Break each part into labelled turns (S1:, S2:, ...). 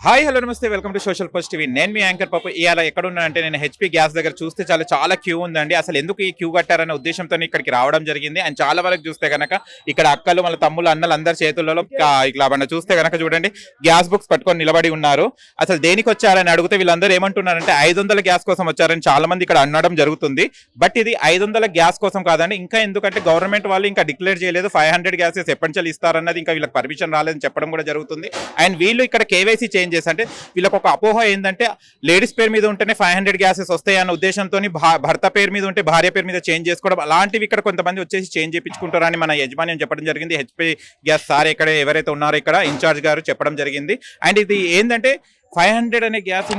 S1: Hi hello నమస్తే welcome to social post TV. నేను మీ యాంకర్ పాపు. ఇవాళ ఎక్కడ ఉన్నానంటే నేను హెచ్పీ గ్యాస్ దగ్గర చూస్తే చాలా క్యూ ఉందండి. అసలు ఎందుకు ఈ క్యూ కట్టారనే ఉద్దేశంతో ఇక్కడికి రావడం జరిగింది. అండ్ చాలా వరకు చూస్తే కనుక ఇక్కడ అక్కలు వాళ్ళ తమ్ముళ్ళు అన్నలు అందరి చేతుల్లో ఇట్లా మన చూస్తే కనుక చూడండి గ్యాస్ బుక్స్ పట్టుకొని నిలబడి ఉన్నారు. అసలు దేనికి వచ్చారని అడిగితే వీళ్ళందరూ ఏమంటున్నారంటే 500 గ్యాస్ కోసం వచ్చారని చాలా మంది ఇక్కడ అనడం జరుగుతుంది. బట్ ఇది 500 గ్యాస్ కోసం కాదండి. ఇంకా ఎందుకంటే గవర్నమెంట్ వాళ్ళు ఇంకా డిక్లేర్ చేయలేదు 500 గ్యాసెస్ ఎప్పటి నుంచి ఇస్తారన్నది, ఇంకా వీళ్ళకి పర్మిషన్ రాలేదని చెప్పడం కూడా జరుగుతుంది. అండ్ వీళ్ళు ఇక్కడ కేవైసీ చేంజ్ అంటే వీళ్ళకి ఒక అపోహ ఏంటంటే లేడీస్ పేరు మీద ఉంటేనే 500 గ్యాసెస్ వస్తాయి అన్న ఉద్దేశంతో భర్త పేరు మీద ఉంటే భార్య పేరు మీద చేంజ్ చేసుకోవడం, అలాంటివి ఇక్కడ కొంతమంది వచ్చేసి చేంజ్ చేయించుకుంటారని మన యజమాని చెప్పడం జరిగింది. హెచ్పీ గ్యాస్ సార్ ఇక్కడ ఎవరైతే ఉన్నారో ఇక్కడ ఇన్ఛార్జ్ గారు చెప్పడం జరిగింది. అండ్ ఇది ఏంటంటే 500 అనే గ్యాస్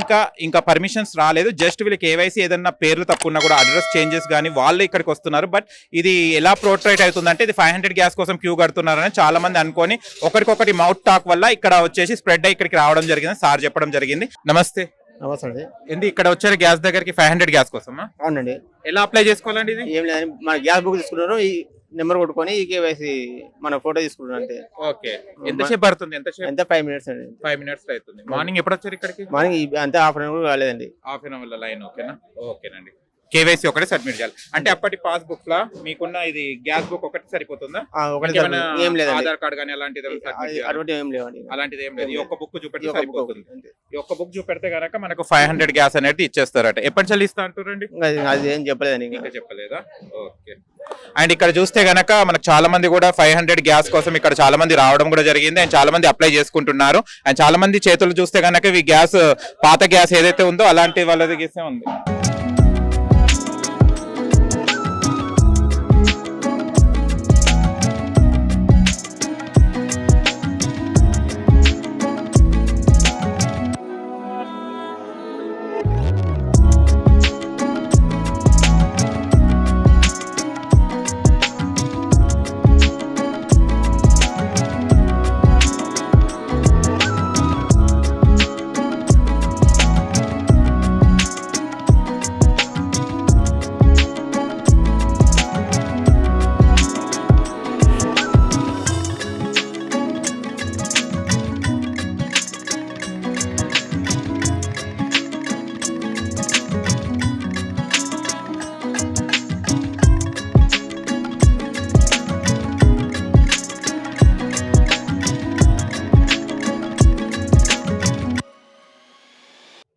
S1: ఇంకా పర్మిషన్స్ రాలేదు. జస్ట్ వీళ్ళకి కేవైసీ ఏదన్నా పేర్లు తప్పున్నా కూడా అడ్రస్ చేంజెస్ కానీ వాళ్ళే ఇక్కడికి వస్తున్నారు. బట్ ఇది ఎలా ప్రోట్రైట్ అవుతుందంటే ఇది 500 గ్యాస్ కోసం క్యూ కడుతున్నారని చాలా మంది అనుకొని ఒకరికొకటి మౌత్ టాక్ వల్ల ఇక్కడ వచ్చేసి స్ప్రెడ్ అయ్యి ఇక్కడికి రావడం జరిగింది. సార్ చెప్పడం జరిగింది. నమస్తే.
S2: నమస్తే అండి.
S1: ఏంటి ఇక్కడ వచ్చారు గ్యాస్ దగ్గరికి 500 గ్యాస్ కోసమా?
S2: అవునండి.
S1: ఎలా అప్లై చేసుకోవాలండి? ఇది
S2: ఏం లేదు, మన గ్యాస్ బుక్ తీసుకున్నారు, ఈ నెంబర్ కొట్టుకొని ఈ కేవైసీ మన ఫోటో తీసుకున్నారు అంతే.
S1: ఓకే. ఎంతసేపు పడుతుంది?
S2: ఎంత 5 మినిట్స్ అండి.
S1: 5 మినిట్స్ అవుతుంది. మార్నింగ్ ఎప్పుడు వచ్చారు ఇక్కడికి?
S2: మార్నింగ్ అంతే, హాఫ్ అన్ అవర్ కాలేదండి.
S1: Half an hour line. ఓకేనా? ఓకేనండి. కేవైసీ ఒకటి సబ్మిట్ చేయాలి అంటే అప్పటి పాస్ బుక్ లా మీకున్న ఇది గ్యాస్ బుక్ ఒకటి సరిపోతుందా?
S2: ఏం లేదు,
S1: ఆధార్ కార్డ్ కానీ అలాంటిది
S2: అటువంటి ఏం లేవండి.
S1: అలాంటిది ఏం లేదు. ఈ ఒక్క బుక్ చూపెడితే సరిపోతుంది. ఈ ఒక్క బుక్ చూపెడితే కనుక మనకు 500 గ్యాస్ అనేది ఇచ్చేస్తారట. ఎప్పటి నుంచి ఇస్తా అంటారండి?
S2: అది ఏం చెప్పలేదండి,
S1: ఇంకా చెప్పలేదా? ఓకే. అండ్ ఇక్కడ చూస్తే గనక మనకు చాలా మంది కూడా 500 గ్యాస్ కోసం ఇక్కడ చాలా మంది రావడం కూడా జరిగింది. అండ్ చాలా మంది అప్లై చేసుకుంటున్నారు. అండ్ చాలా మంది చేతులు చూస్తే గనక ఈ గ్యాస్ పాత గ్యాస్ ఏదైతే ఉందో అలాంటి వాళ్ళది గీసే ఉంది.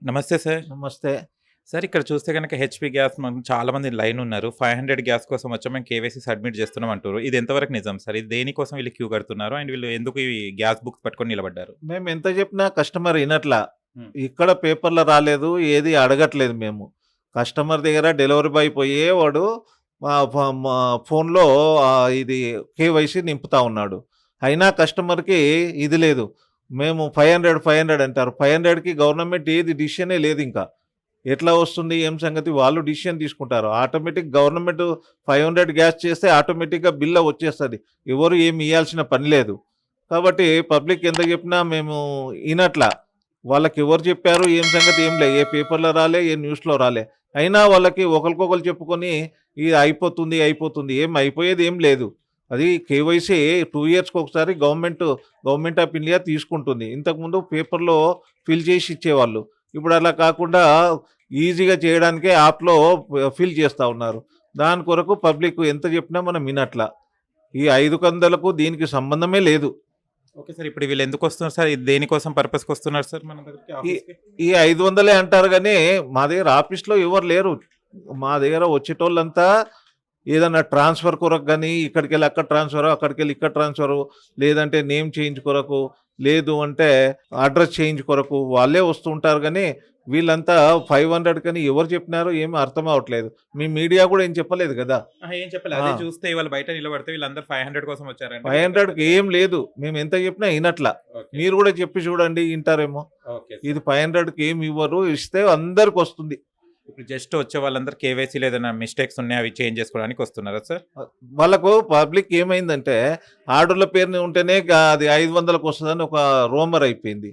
S1: నమస్తే సార్.
S2: నమస్తే
S1: సార్, ఇక్కడ చూస్తే కనుక హెచ్పీ గ్యాస్ మనకు చాలా మంది లైన్ ఉన్నారు. 500 గ్యాస్ కోసం వచ్చా మేము కేవైసీ సబ్మిట్ చేస్తున్నాం అంటారు. ఇది ఎంతవరకు నిజం సార్? ఇది దేనికోసం వీళ్ళు క్యూ కడుతున్నారు? అండ్ వీళ్ళు ఎందుకు ఈ గ్యాస్ బుక్స్ పట్టుకొని నిలబడ్డారు?
S3: మేము ఎంత చెప్పినా కస్టమర్ వినట్లా. ఇక్కడ పేపర్లో రాలేదు, ఏది అడగట్లేదు. మేము కస్టమర్ దగ్గర డెలివరీ బాయ్ పోయేవాడు మా ఫోన్లో ఇది కేవైసీ నింపుతా ఉన్నాడు. అయినా కస్టమర్కి ఇది లేదు. మేము 500 అంటారు. 500కి గవర్నమెంట్ ఏది డిసిషనే లేదు. ఇంకా ఎట్లా వస్తుంది ఏం సంగతి వాళ్ళు డిసిషన్ తీసుకుంటారు. ఆటోమేటిక్ గవర్నమెంట్ 500 గ్యాస్ చేస్తే ఆటోమేటిక్గా బిల్లు వచ్చేస్తుంది. ఎవరు ఏమి ఇవ్వాల్సిన పని లేదు. కాబట్టి పబ్లిక్ ఎంత చెప్పినా మేము వినట్లా. వాళ్ళకి ఎవరు చెప్పారు ఏం సంగతి ఏం లే, ఏ పేపర్లో రాలే, ఏ న్యూస్లో రాలే. అయినా వాళ్ళకి ఒకరికొకరు చెప్పుకొని ఇది అయిపోతుంది ఏం అయిపోయేది ఏం లేదు. అది కేవైసీ 2 ఇయర్స్కి ఒకసారి గవర్నమెంట్ ఆఫ్ ఇండియా తీసుకుంటుంది. ఇంతకుముందు పేపర్లో ఫిల్ చేసి ఇచ్చేవాళ్ళు. ఇప్పుడు అలా కాకుండా ఈజీగా చేయడానికే యాప్లో ఫిల్ చేస్తూ ఉన్నారు. దాని కొరకు పబ్లిక్ ఎంత చెప్పినా మనం వినట్లా. ఈ 500కు దీనికి సంబంధమే లేదు.
S1: ఓకే సార్, ఇప్పుడు వీళ్ళు ఎందుకు వస్తున్నారు సార్? దేనికోసం పర్పస్కి వస్తున్నారు సార్ మన దగ్గరికి?
S3: ఈ 500 అంటారు కానీ మా దగ్గర ఆఫీస్లో ఎవరు లేరు. మా దగ్గర వచ్చేటోళ్ళంతా ఏదన్నా ట్రాన్స్ఫర్ కొరకు కానీ ఇక్కడికి వెళ్ళి అక్కడ ట్రాన్స్ఫర్, అక్కడికి వెళ్ళి ఇక్కడ ట్రాన్స్ఫర్, లేదంటే నేమ్ చేంజ్ కొరకు, లేదు అంటే అడ్రస్ చేంజ్ కొరకు వాళ్ళే వస్తుంటారు. కానీ వీళ్ళంతా 500 కానీ ఎవరు చెప్పినారో ఏమీ అర్థం అవ్వట్లేదు. మీ మీడియా కూడా ఏం చెప్పలేదు కదా.
S1: ఏం చెప్పలేదు. అదే చూస్తే ఇవాళ బయట నిలబడితే వీళ్ళందరూ 500 కోసం వచ్చారు.
S3: 500కి ఏం లేదు. మేము ఎంత చెప్పినా వినట్లా. మీరు కూడా చెప్పి చూడండి, వింటారేమో. ఇది 500కి ఏమి ఇవ్వరు, ఇస్తే అందరికి వస్తుంది.
S1: ఇప్పుడు జస్ట్ వచ్చే వాళ్ళందరూ కేవైసీలో ఏదైనా మిస్టేక్స్ ఉన్నాయి అవి చేంజ్ చేసుకోవడానికి వస్తున్నారా సార్?
S3: వాళ్ళకు పబ్లిక్ ఏమైందంటే ఆడోళ్ళ పేరుని ఉంటేనే అది 500కు వస్తుందని ఒక రూమర్ అయిపోయింది.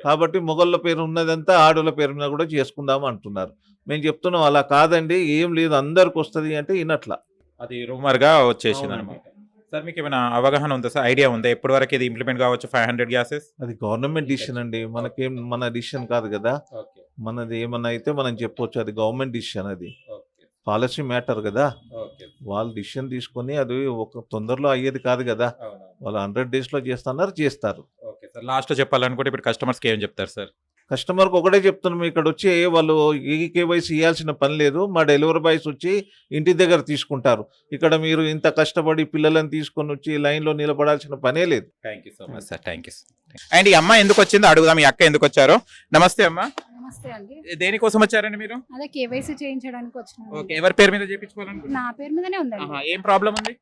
S3: కాబట్టి మొగళ్ళ పేరు ఉన్నదంతా ఆడోళ్ళ పేరు మీద కూడా చేసుకుందాం అంటున్నారు. మేము చెప్తున్నాం అలా కాదండి, ఏం లేదు అందరికి వస్తుంది అంటే వినట్లా.
S1: అది రూమర్ గా వచ్చేసింది అనమాట. సార్ మీకు ఏమైనా అవగాహన ఉందా సార్, ఐడియా ఉందా ఎప్పటి వరకు ఇది ఇంప్లిమెంట్ కావచ్చు 500 గ్యాసెస్?
S3: అది గవర్నమెంట్ డిసిషన్ అండి, మనకేం మన డిసిషన్ కాదు కదా.
S1: ఓకే
S3: మనది ఏమన్నా అయితే మనం చెప్పొచ్చు, అది గవర్నమెంట్ డిసిషన్, అది
S1: ఓకే
S3: పాలసీ మ్యాటర్ కదా.
S1: ఓకే
S3: వాళ్ళు డిసిషన్ తీసుకొని అది ఒక తొందరలో అయ్యేది కాదు కదా.
S1: అవునా
S3: వాళ్ళు 100 డేస్లో చేస్తారు.
S1: ఓకే సార్, లాస్ట్లో చెప్పాలనుకుంటే ఇప్పుడు కస్టమర్స్కి ఏం చెప్తారు సార్?
S3: కస్టమర్కి ఒకటే చెప్తున్నాం, ఇక్కడ వచ్చి వాళ్ళు కేవైసీ ఇవ్వాల్సిన పని లేదు, మా డెలివరీ బాయ్స్ వచ్చి ఇంటి దగ్గర తీసుకుంటారు. ఇక్కడ మీరు ఇంత కష్టపడి పిల్లలను తీసుకొని వచ్చి లైన్లో నిలబడాల్సిన పనే లేదు.
S1: Thank you so much sir, thank you. And ఈ అమ్మ ఎందుకు వచ్చిందో అడుగుదాం, ఈ అక్క ఎందుకు వచ్చారో. నమస్తే అమ్మ,
S4: నమస్తే అండి.
S1: దేనికోసం వచ్చారండి మీరు?
S4: అదే కేవైసీ చేయించడానికి వచ్చినాను.
S1: ఓకే, ఎవరి పేరు మీద చేయించుకోవాలనుకుంటున్నారు?
S4: నా పేరు మీదనే ఉందండి.
S1: ఏం ప్రాబ్లం ఉంది?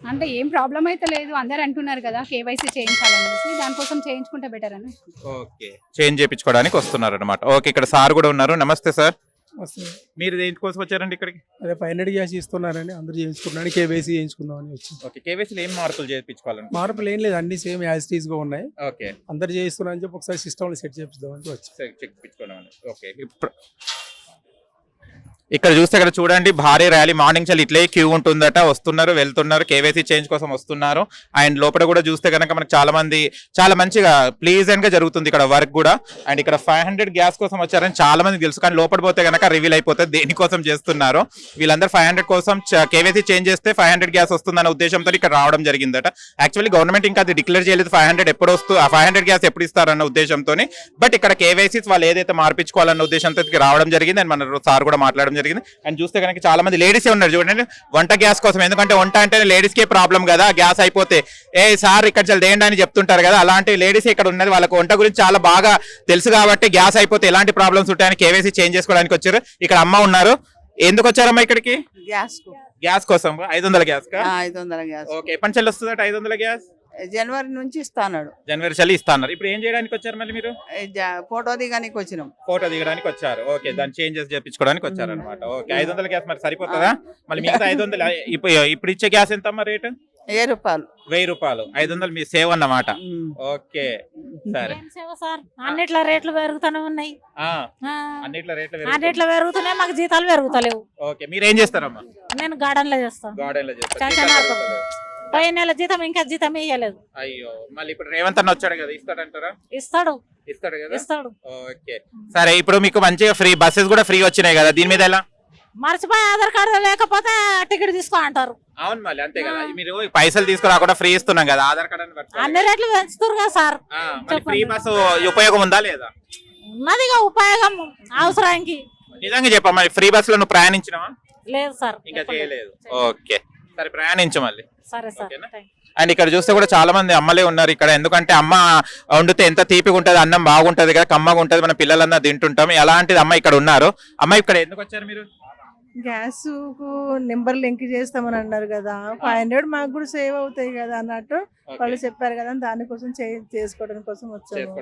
S4: అంటే ఏం ప్రాబ్లం అయితే లేదు, అందరు అంటున్నారు కదా కేవైసీ చేయించాలనేసి, దానికోసం చేయించుకుంటే బెటర్ అని.
S1: ఓకే, చేంజ్ చేయించుకోవడానికి వస్తున్నారు అనమాట. ఓకే, ఇక్కడ సార్ కూడా ఉన్నారు. నమస్తే సార్,
S5: వస్తుంది.
S1: మీరు దేనికోసం వచ్చారండి ఇక్కడికి?
S5: అదే 500 గ్యాస్ ఇస్తున్నారని అందరూ చేయించుకున్నాను, కేవైసీ చేయించుకుందామని వచ్చింది.
S1: ఓకే, కేవైసీలో ఏం మార్పులు చేయించుకోవాలండి?
S5: మార్పులు ఏం లేదు, అన్ని సేమ్ యాజ్ టీజ్ గా ఉన్నాయి.
S1: ఓకే,
S5: అందరు చేయిస్తున్నారని చెప్పి ఒకసారి సిస్టమ్ లో సెట్ చేపిద్దామని వచ్చి.
S1: చెక్. ఓకే, ఇక్కడ చూస్తే ఇక్కడ చూడండి, భారీ ర్యాలీ మార్నింగ్ చాలా ఇట్లే క్యూ ఉంటుందట, వస్తున్నారు వెళ్తున్నారు, కేవైసీ చేంజ్ కోసం వస్తున్నారు. అండ్ లోపల కూడా చూస్తే కనుక మనకు చాలా మంది చాలా మంచిగా ప్లీజెంట్ గా జరుగుతుంది ఇక్కడ వర్క్ కూడా. అండ్ ఇక్కడ 500 గ్యాస్ కోసం వచ్చారని చాలా మంది తెలుసు, కానీ లోపల పోతే కనుక రివీల్ అయిపోతుంది దేనికోసం చేస్తున్నారు. వీళ్ళందరూ 500 కోసం కేవైసీ చేంజ్ చేస్తే 500 గ్యాస్ వస్తుందన్న ఉద్దేశంతో ఇక్కడ రావడం జరిగిందట. యాక్చువల్లీ గవర్నమెంట్ ఇంకా అది డిక్లేర్ చేయలేదు 500 ఎప్పుడు వస్తుంది, 500 గ్యాస్ ఎప్పుడు ఇస్తారన్న ఉద్దేశంతో. బట్ ఇక్కడ కేవైసీస్ వాళ్ళు ఏదైతే మార్పించుకోవాలన్న ఉద్దేశంతో రావడం జరిగింది. అండ్ మన సార్ కూడా మాట్లాడడం జరిగింది. అండ్ చూస్తే కనుక చాలా మంది లేడీసే ఉన్నారు చూడండి, వంట గ్యాస్ కోసం. ఎందుకంటే వంట అంటే లేడీస్ కే ప్రాబ్లం కదా, గ్యాస్ అయిపోతే సార్ ఇక్కడ చాలా దేండి అని చెప్తుంటారు కదా, అలాంటి లేడీస్ ఇక్కడ ఉన్నది. వాళ్ళకి వంట గురించి చాలా బాగా తెలుసు కాబట్టి గ్యాస్ అయిపోతే ఎలాంటి ప్రాబ్లమ్స్ ఉంటాయని కేవైసీ చేంజ్ చేసుకోవడానికి వచ్చారు. ఇక్కడ అమ్మ ఉన్నారు. ఎందుకు వచ్చారమ్మా ఇక్కడికి? గ్యాస్ కోసం. 500 గ్యాస్ కా?
S6: 500 గ్యాస్
S1: ఓకే, ఎప్పటి నుంచి వస్తుందట 500 గ్యాస్?
S6: జనవరి నుంచి ఇస్తాడు.
S1: జనవరి చల్లి ఇస్తాన్నారు. ఇప్పుడు ఏం చేయడానికి వచ్చారు మళ్ళీ మీరు?
S6: ఫోటో దిగానికి వచ్చినాం.
S1: ఫోటో దిగడానికి వచ్చారు. ఓకే, దాన్ని చేంజెస్ చేయించుకోవడానికి వచ్చారు అనమాట. ఓకే, 500 గ్యాస్ మరి సరిపోతుందా? మళ్ళీ మిగతా 500 ఇప్పుడు ఇచ్చే గ్యాస్ ఎంత అమ్మా రేటు?
S6: 1000 రూపాయలు.
S1: 1000 రూపాయలు, 500 మీ సేవ్ అన్నమాట. ఓకే సరే.
S7: ఏం సేవ సార్, అన్నిట్ల రేట్లు పెరుగుతూనే ఉన్నాయి.
S1: అన్నిట్ల
S7: అన్నిట్ల పెరుగుతున్నాయి, మాకు జీతాలు పెరుగుతలేవు.
S1: ఓకే, మీరు ఏం చేస్తారమ్మా?
S7: నేను గార్డెన్ లో చేస్తాను.
S1: గార్డెన్ లో
S7: చేస్తాను. పోయిన నెల జీతం ఇంకా జీతం ఇయ్యలేదు.
S1: అయ్యో, మళ్ళీ ఇప్పుడు రేవంత్ అన్న వచ్చాడు కదా, ఇస్తాడంటారా?
S7: ఇస్తాడు
S1: కదా.
S7: ఇస్తాడు.
S1: ఓకే సరే, ఇప్పుడు మీకు మంచిగా ఫ్రీ బస్సెస్ కూడా ఫ్రీ వచ్చినాయి కదా, దీని మీద ఎలా?
S7: మర్చిపోయి ఆధార్ కార్డు లేకపోతే టికెట్ తీసుకో అంటారు.
S1: అవును, మళ్ళీ అంతే కదా, మీరు పైసలు తీసుకురాకుండా ఫ్రీ ఇస్తున్నాం కదా, ఆధార్ కార్డు
S7: అన్ని రేట్లు పెంచుతారు కదా సార్.
S1: ఫ్రీ బస్సు ఉపయోగం ఉందా లేదా?
S7: ఉన్నదిగా ఉపయోగం అవసరానికి.
S1: నిజంగా చెప్పమ్మా, ఫ్రీ బస్ లో నువ్వు ప్రయాణించినావా?
S7: లేదు సార్,
S1: ఇంకా చేయలేదు. ఓకే సరే, ప్రయాణించు మళ్ళీ.
S7: సరే సార్.
S1: అండ్ ఇక్కడ చూస్తే కూడా చాలా మంది అమ్మలే ఉన్నారు ఇక్కడ. ఎందుకంటే అమ్మ వండితే ఎంత తీపిగా ఉంటది, అన్నం బాగుంటది కదా, కమ్మగా ఉంటది, మన పిల్లలందరూ తింటుంటాం. అలాంటిది అమ్మ ఇక్కడ ఉన్నారు. అమ్మ ఇక్కడ ఎందుకు వచ్చారు మీరు?
S8: గ్యాస్ కు నెంబర్ లింక్ చేస్తామని అన్నారు కదా, 500 మాకు కూడా సేవ్ అవుతాయి కదా అన్నట్టు వాళ్ళు చెప్పారు కదా, దానికోసం చేసుకోవడం కోసం వచ్చాము.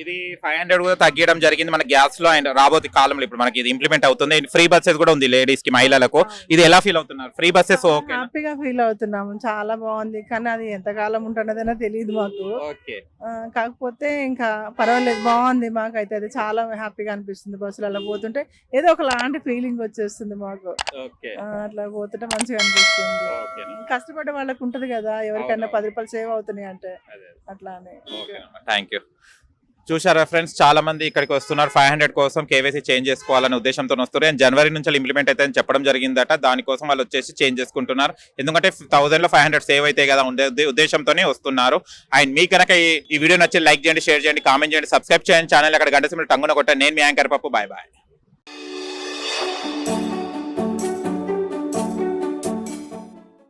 S1: ఇది 500 కూడా తగ్గడం జరిగింది మన గ్యాస్ లో. అండ్ రాబోయే కాలంలో ఇప్పుడు మనకి ఇది ఇంప్లిమెంట్ అవుతుంది. ఫ్రీ బస్సెస్ కూడా ఉంది లేడీస్ కి, మహిళలకు. ఇది ఎలా ఫీల్ అవుతున్నారు? ఫ్రీ బస్సెస్
S8: హ్యాపీగా ఫీల్ అవుతున్నాము, చాలా బాగుంది. కానీ అది ఎంత కాలం ఉంటున్నదైనా తెలియదు మాకు. కాకపోతే ఇంకా పర్వాలేదు, బాగుంది. మాకైతే అది చాలా హ్యాపీగా అనిపిస్తుంది. బస్సులలో పోతుంటే ఏదో ఒకలాంటి ఫీలింగ్ వచ్చేస్తుంది మాకు. అట్లా పోతుంటే మంచిగా అనిపిస్తుంది. కష్టపడే వాళ్ళకి ఉంటది కదా, ఎవరికైనా 10 రూపాయలు సేవ్ అవుతున్నాయి అంటే అట్లానే.
S1: Thank you. చూసారా ఫ్రెండ్స్, చాలా మంది ఇక్కడికి వస్తున్నారు 500 కోసం కేవైసీ చేంజ్ చేసుకోవాలనే ఉద్దేశంతో వస్తారు. అండ్ జనవరి నుంచి ఇంప్లిమెంట్ అయితే అని చెప్పడం జరిగిందట. దానికోసం వాళ్ళు వచ్చేసి చేంజ్ చేసుకుంటున్నారు. ఎందుకంటే 1000 లో 500 సేవ్ అయితే కదా ఉండే ఉద్దేశంతోనే వస్తున్నారు. అండ్ మీకు కనుక ఈ వీడియో నచ్చి లైక్ చేయండి, షేర్ చేయండి, కామెంట్ చేయండి, సబ్స్క్రైబ్ చేయండి ఛానల్. అక్కడ గంట సింబల్ టంగున కొట్ట. నేను మీ యాంకర్ పప్పు. Bye bye.